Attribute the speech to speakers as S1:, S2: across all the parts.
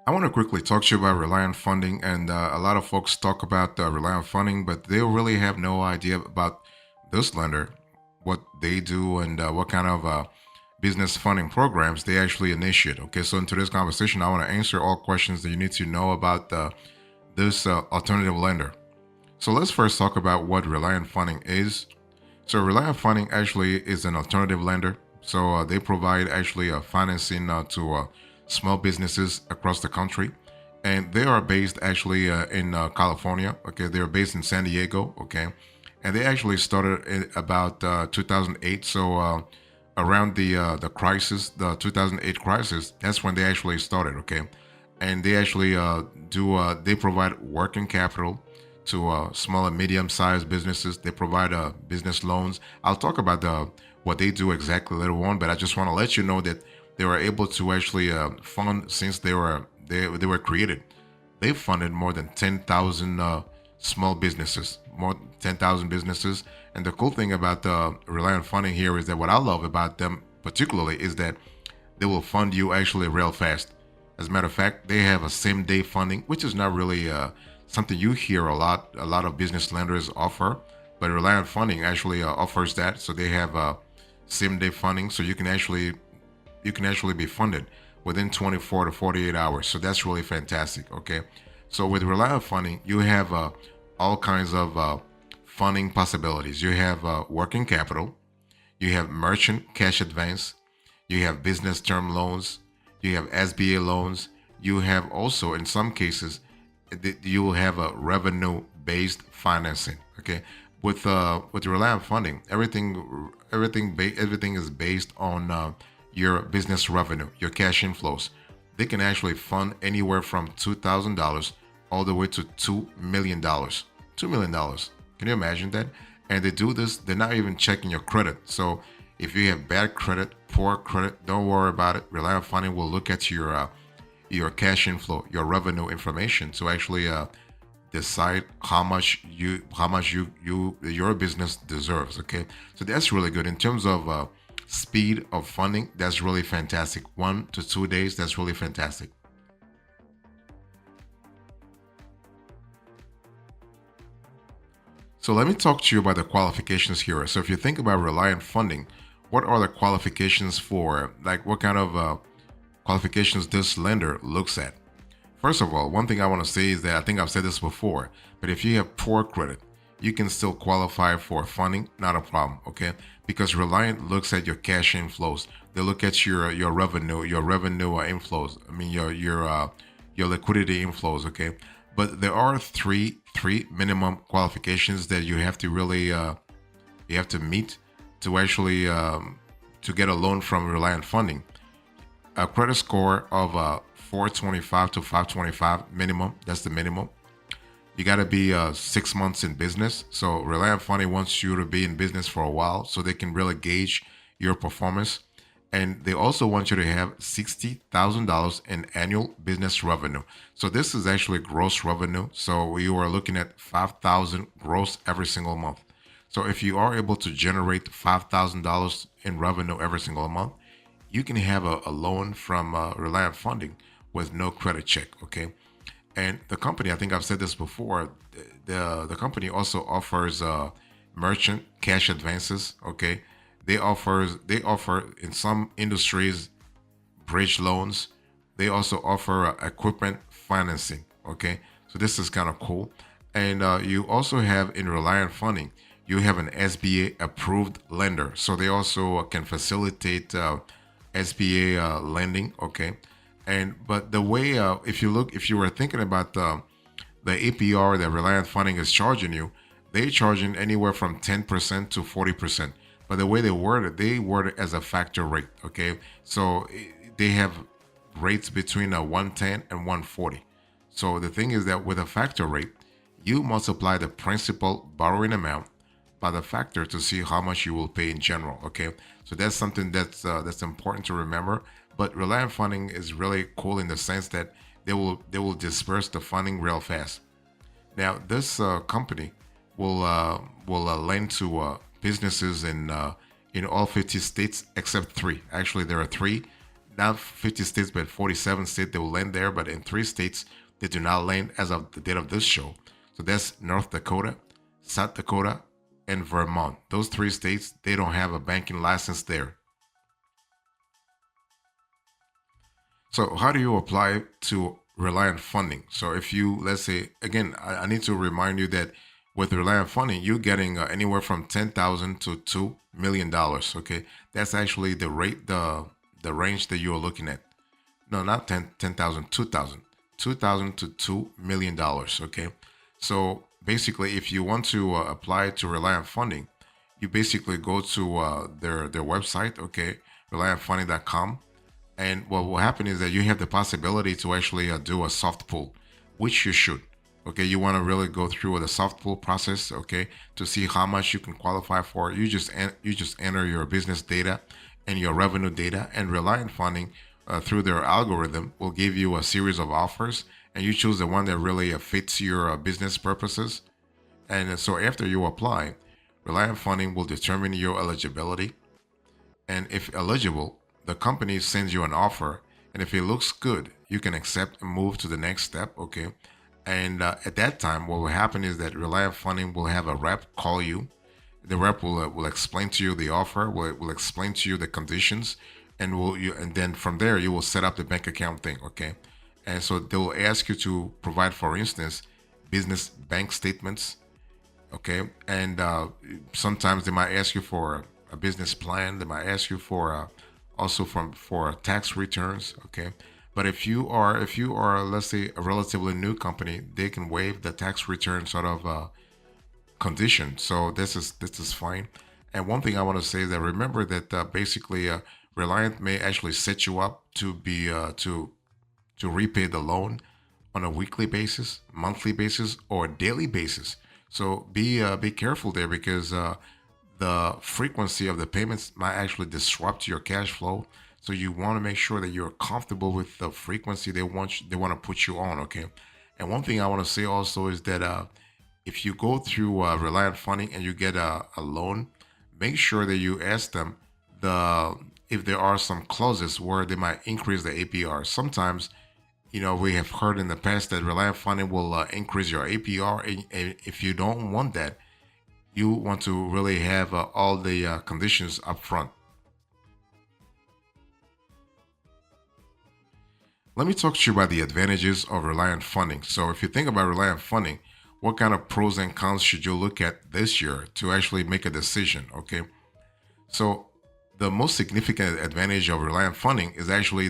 S1: I want to quickly talk to you about Reliant Funding, and a lot of folks talk about Reliant Funding, but they really have no idea about this lender, what they do, and what kind of business funding programs they actually initiate. Okay, so in today's conversation, I want to answer all questions that you need to know about this alternative lender. So let's first talk about what Reliant Funding is. So Reliant Funding actually is an alternative lender. So they provide actually financing to small businesses across the country, and they are based actually in California. Okay, they are based in San Diego. Okay, and they actually started in about 2008. So around the crisis, the 2008 crisis, that's when they actually started. Okay, and they actually do they provide working capital to small and medium-sized businesses. They provide business loans. I'll talk about what they do exactly later on, but I just want to let you know that they were able to actually fund since they were created. They funded more than 10,000 small businesses, more than 10,000 businesses. And the cool thing about the Reliant Funding here is that what I love about them particularly is that they will fund you actually real fast. As a matter of fact, they have a same day funding, which is not really something you hear a lot. A lot of business lenders offer, but Reliant Funding actually offers that. So they have same day funding, so you can actually be funded within 24 to 48 hours. So that's really fantastic. Okay, so with Reliant Funding, you have all kinds of funding possibilities. You have working capital, you have merchant cash advance, you have business term loans, you have SBA loans, you have also, in some cases, you will have a revenue based financing. Okay, with Reliant Funding, everything is based on your business revenue, your cash inflows. They can actually fund anywhere from $2,000 all the way to $2 million. $2 million. Can you imagine that? And they do this. They're not even checking your credit. So if you have bad credit, poor credit, don't worry about it. Reliant Funding will look at your cash inflow, your revenue information to actually decide how much you your business deserves. Okay, so that's really good in terms of speed of funding. That's really fantastic. 1 to 2 days. That's really fantastic. So let me talk to you about the qualifications here. So if you think about Reliant Funding, what are the qualifications for, like, what kind of qualifications this lender looks at? First of all, one thing I want to say is that I think I've said this before, but if you have poor credit, you can still qualify for funding, not a problem, okay? Because Reliant looks at your cash inflows. They look at your revenue inflows. I mean your liquidity inflows, okay? But there are three minimum qualifications that you have to really you have to meet to actually to get a loan from Reliant Funding. A credit score of 425 to 525 minimum. That's the minimum. You got to be 6 months in business. So Reliant Funding wants you to be in business for a while so they can really gauge your performance. And they also want you to have $60,000 in annual business revenue. So this is actually gross revenue. So you are looking at 5,000 gross every single month. So if you are able to generate $5,000 in revenue every single month, you can have a loan from Reliant Funding with no credit check. Okay, and the company, I think I've said this before, the company also offers merchant cash advances. Okay, they offer in some industries bridge loans. They also offer equipment financing. Okay, so this is kind of cool. And you also have in Reliant Funding, you have an SBA approved lender. So they also can facilitate SBA lending. Okay, and but the way if you were thinking about the APR that Reliant Funding is charging you, they charging anywhere from 10% to 40%. But the way they word it as a factor rate. Okay, so they have rates between a 110 and 140. So the thing is that with a factor rate, you multiply the principal borrowing amount by the factor to see how much you will pay in general. Okay, so that's something that's important to remember. But Reliant Funding is really cool in the sense that they will disperse the funding real fast. Now, this company will lend to businesses in all 50 states except three. Actually, there are three not 50 states, but 47 states they will land there. But in 3 states, they do not land as of the date of this show. So that's North Dakota, South Dakota, and Vermont. Those 3 states, they don't have a banking license there. So how do you apply to Reliant Funding? So if you, let's say, again, I need to remind you that with Reliant Funding, you're getting anywhere from 10,000 to $2 million. Okay, that's actually the rate, the range that you are looking at. No, not 10,000, 2,000, 2,000 to $2 million. Okay, so basically, if you want to apply to Reliant Funding, you basically go to their website. Okay, reliantfunding.com, and what will happen is that you have the possibility to actually do a soft pull, which you should. Okay, you want to really go through the soft pull process. Okay, to see how much you can qualify for. You just enter your business data and your revenue data, and Reliant Funding through their algorithm will give you a series of offers, and you choose the one that really fits your business purposes. And so after you apply, Reliant Funding will determine your eligibility, and if eligible, the company sends you an offer. And if it looks good, you can accept and move to the next step. Okay. And at that time, what will happen is that Reliant Funding will have a rep call you. The rep will explain to you the offer, will explain to you the conditions, and and then from there you will set up the bank account thing. Okay. And so they will ask you to provide, for instance, business bank statements. Okay, and sometimes they might ask you for a business plan. They might ask you for also for tax returns. Okay, but if you are, let's say, a relatively new company, they can waive the tax return sort of condition. So this is fine. And one thing I want to say is that remember that basically Reliant may actually set you up to be to repay the loan on a weekly basis, monthly basis, or daily basis. So be careful there, because the frequency of the payments might actually disrupt your cash flow. So you want to make sure that you're comfortable with the frequency they want to put you on. Okay. And one thing I want to say also is that if you go through Reliant Funding and you get a loan, make sure that you ask them the if there are some clauses where they might increase the APR. Sometimes, we have heard in the past that Reliant Funding will increase your APR, and if you don't want that, you want to really have all the conditions up front. Let me talk to you about the advantages of Reliant Funding. So, if you think about Reliant Funding, what kind of pros and cons should you look at this year to actually make a decision? Okay. So, the most significant advantage of Reliant Funding is actually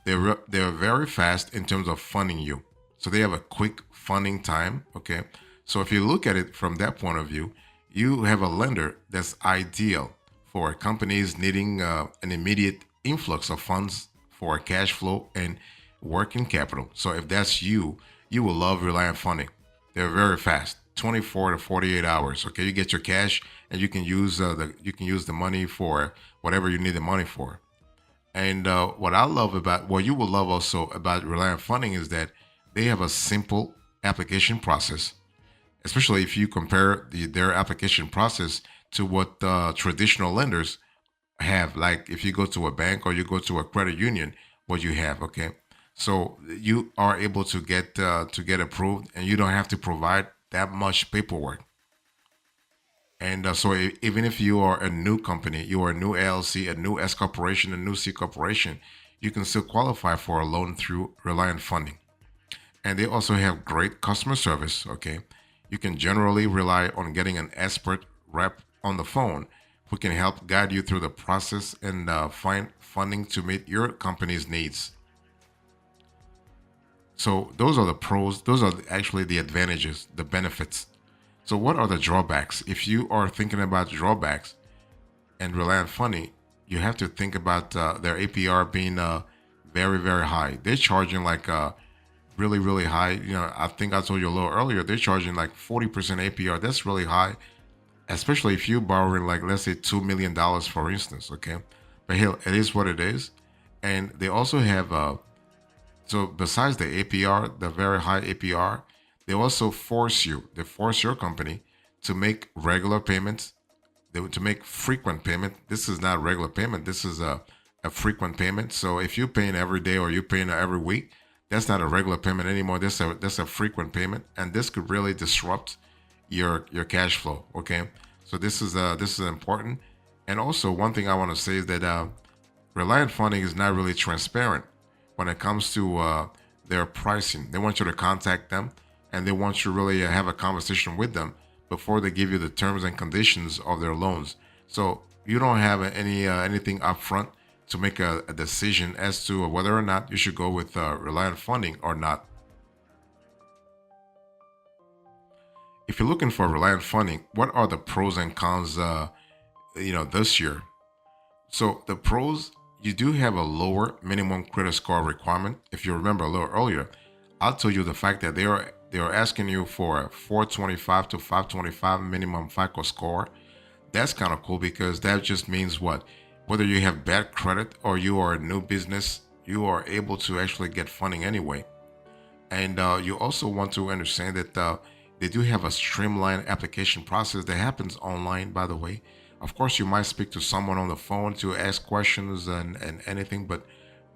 S1: they're very fast in terms of funding you. So they have a quick funding time. Okay. So if you look at it from that point of view, you have a lender that's ideal for companies needing an immediate influx of funds for cash flow and working capital. So if that's you, you will love Reliant Funding. They're very fast, 24 to 48 hours. Okay, you get your cash and you can use the money for whatever you need the money for. And what you will love also about Reliant Funding is that they have a simple application process, especially if you compare their application process to what traditional lenders have. Like if you go to a bank or you go to a credit union, what you have, okay? So you are able to get approved, and you don't have to provide that much paperwork. And so even if you are a new company, you are a new LLC, a new S corporation, a new C corporation, you can still qualify for a loan through Reliant Funding. And they also have great customer service. Okay, you can generally rely on getting an expert rep on the phone who can help guide you through the process and find funding to meet your company's needs. So those are the pros. Those are actually the advantages, the benefits. So what are the drawbacks? If you are thinking about drawbacks and Reliant Funding, you have to think about their APR being very, very high. They're charging like really, really high. I think I told you a little earlier, they're charging like 40% APR. That's really high, especially if you're borrowing like, let's say, $2 million, for instance. Okay. But hell, it is what it is. And they also have, so besides the APR, the very high APR, they force your company to make regular payments, to make frequent payment. This is not regular payment. This is a frequent payment. So if you're paying every day or you're paying every week, that's not a regular payment anymore. That's a frequent payment, and this could really disrupt your cash flow. Okay, so this is important. And also, one thing I want to say is that Reliant Funding is not really transparent when it comes to their pricing. They want you to contact them, and they want you to really have a conversation with them before they give you the terms and conditions of their loans. So you don't have anything upfront to make a decision as to whether or not you should go with Reliant Funding or not. If you're looking for Reliant Funding, what are the pros and cons? This year. So the pros, you do have a lower minimum credit score requirement. If you remember a little earlier, I'll tell you the fact that they are asking you for a 425 to 525 minimum FICO score. That's kind of cool because that just means what? Whether you have bad credit or you are a new business, you are able to actually get funding anyway. And you also want to understand that they do have a streamlined application process that happens online, by the way. Of course, you might speak to someone on the phone to ask questions and anything, but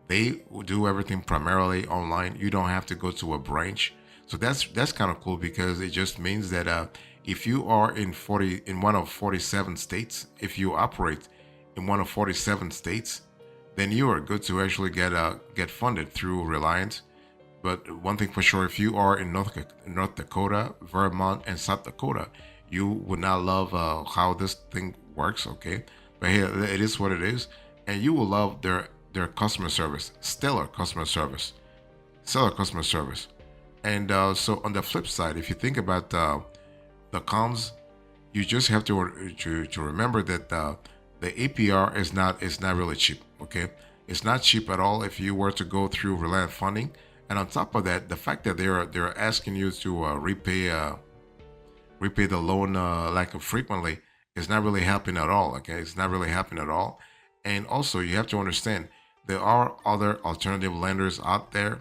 S1: they do everything primarily online. You don't have to go to a branch. So that's kind of cool because it just means that if you are in one of 47 states, if you operate in one of 47 states, then you are good to actually get funded through Reliance. But one thing for sure, if you are in North Dakota, Vermont, and South Dakota, you would not love how this thing works. Okay, but hey, it is what it is, and you will love their customer service, stellar customer service. And so on the flip side, if you think about the cons, you just have to remember that the APR is not really cheap. Okay, it's not cheap at all if you were to go through Reliant Funding. And on top of that, the fact that they're asking you to repay the loan like frequently is not really helping at all. Okay, it's not really helping at all. And also, you have to understand there are other alternative lenders out there,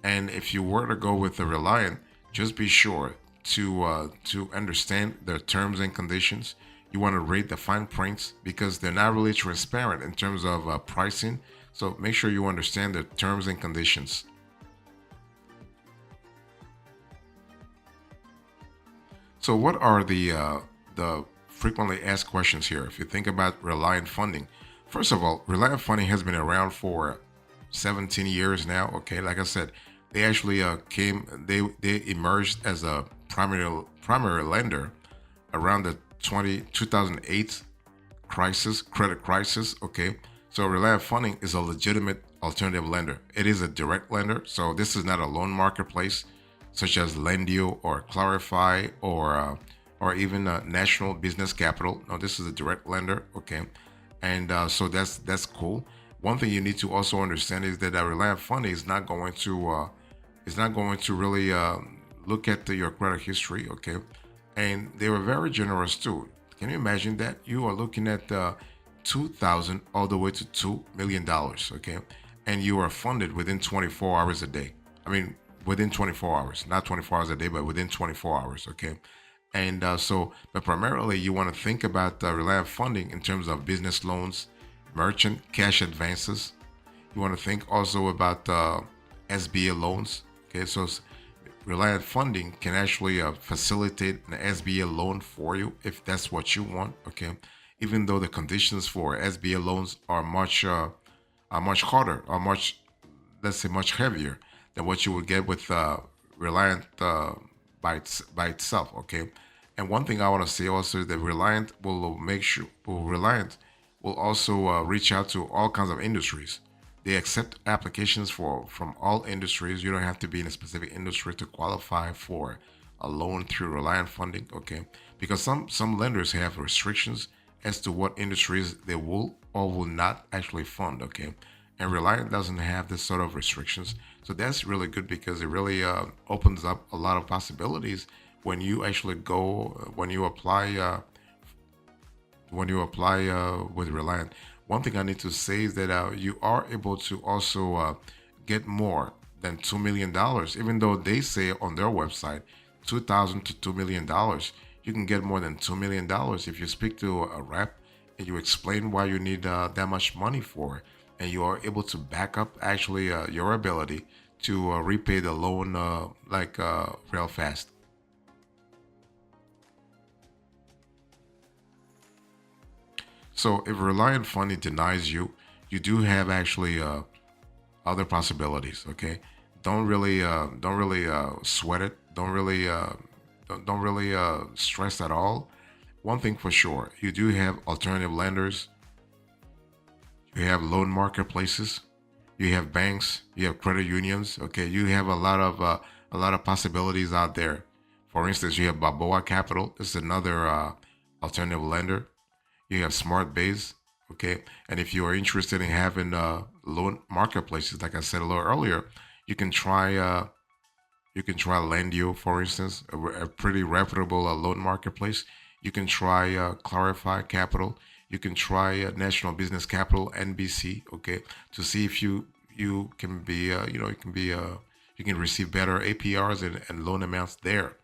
S1: and if you were to go with the Reliant, just be sure to understand their terms and conditions. You want to read the fine prints because they're not really transparent in terms of pricing. So make sure you understand the terms and conditions. So, what are the frequently asked questions here? If you think about Reliant Funding, first of all, Reliant Funding has been around for 17 years now. Okay, like I said, they actually they emerged as a primary lender around the 2008 credit crisis. Okay, so Reliant Funding is a legitimate alternative lender. It is a direct lender, so this is not a loan marketplace such as Lendio or Clarify or even National Business Capital. No, this is a direct lender. Okay, and so that's cool. One thing you need to also understand is that Reliant Funding is not going to really look at your credit history. Okay, and they were very generous too. Can you imagine that you are looking at 2,000 all the way to $2 million? Okay, and you are funded within 24 hours a day. I mean, within 24 hours, not 24 hours a day, but within 24 hours. Okay, and but primarily you want to think about Reliant Funding in terms of business loans, merchant cash advances. You want to think also about SBA loans. Okay, so Reliant Funding can actually facilitate an SBA loan for you if that's what you want. Okay, even though the conditions for SBA loans are much harder, or much, let's say, much heavier than what you would get with Reliant by itself. Okay, and one thing I want to say also is that Reliant will also reach out to all kinds of industries. They accept applications from all industries. You don't have to be in a specific industry to qualify for a loan through Reliant Funding. Okay, because some lenders have restrictions as to what industries they will or will not actually fund. Okay, and Reliant doesn't have this sort of restrictions, so that's really good because it really opens up a lot of possibilities when you actually go when you apply with Reliant. One thing I need to say is that you are able to also get more than $2 million, even though they say on their website 2,000 to $2 million. You can get more than $2 million if you speak to a rep and you explain why you need that much money for and you are able to back up actually your ability to repay the loan real fast. So if Reliant Funding denies you, you do have actually other possibilities. Okay, don't really sweat it. Don't really stress at all. One thing for sure, you do have alternative lenders, you have loan marketplaces, you have banks, you have credit unions. Okay, you have a lot of possibilities out there. For instance, you have Balboa Capital. This is another alternative lender. You have Smart Base. Okay, and if you are interested in having loan marketplaces, like I said a little earlier, you can try Lendio, for instance, a pretty reputable loan marketplace. You can try Clarify Capital. You can try National Business Capital (NBC). Okay, to see if you can be you can receive better APRs and loan amounts there.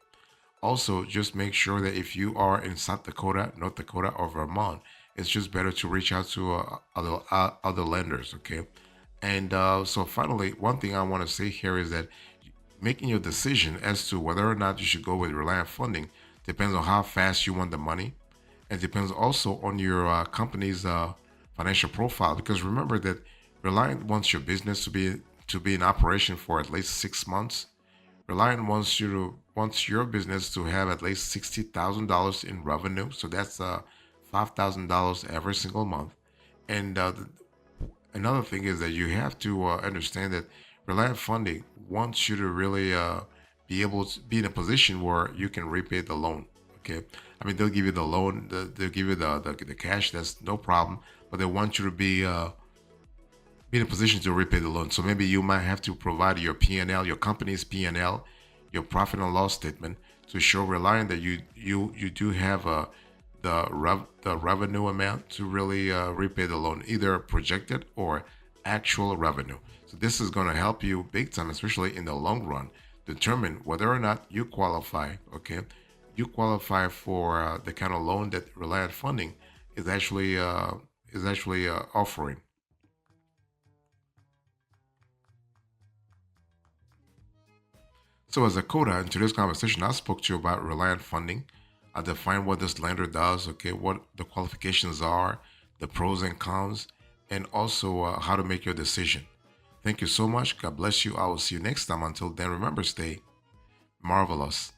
S1: Also, just make sure that if you are in South Dakota, North Dakota, or Vermont, it's just better to reach out to other lenders. Okay, and so finally, one thing I want to say here is that making your decision as to whether or not you should go with Reliant Funding depends on how fast you want the money. It depends also on your company's financial profile. Because remember that Reliant wants your business to be in operation for at least 6 months. Reliant wants your business to have at least $60,000 in revenue. So that's $5,000 every single month. And another thing is that you have to understand that Reliant Funding wants you to really be able to be in a position where you can repay the loan. Okay, I mean they'll give you the loan, they'll give you the cash. That's no problem, but they want you to be in a position to repay the loan. So maybe you might have to provide your P&L, your company's P&L, your profit and loss statement to show Reliant that you do have the revenue amount to really repay the loan, either projected or actual revenue. So this is going to help you big time, especially in the long run, determine whether or not you qualify. Okay, you qualify for the kind of loan that Reliant Funding is actually offering. So as a coda in today's conversation, I spoke to you about Reliant Funding. I defined what this lender does, okay, what the qualifications are, the pros and cons, and also how to make your decision. Thank you so much. God bless you. I will see you next time. Until then, remember, stay marvelous.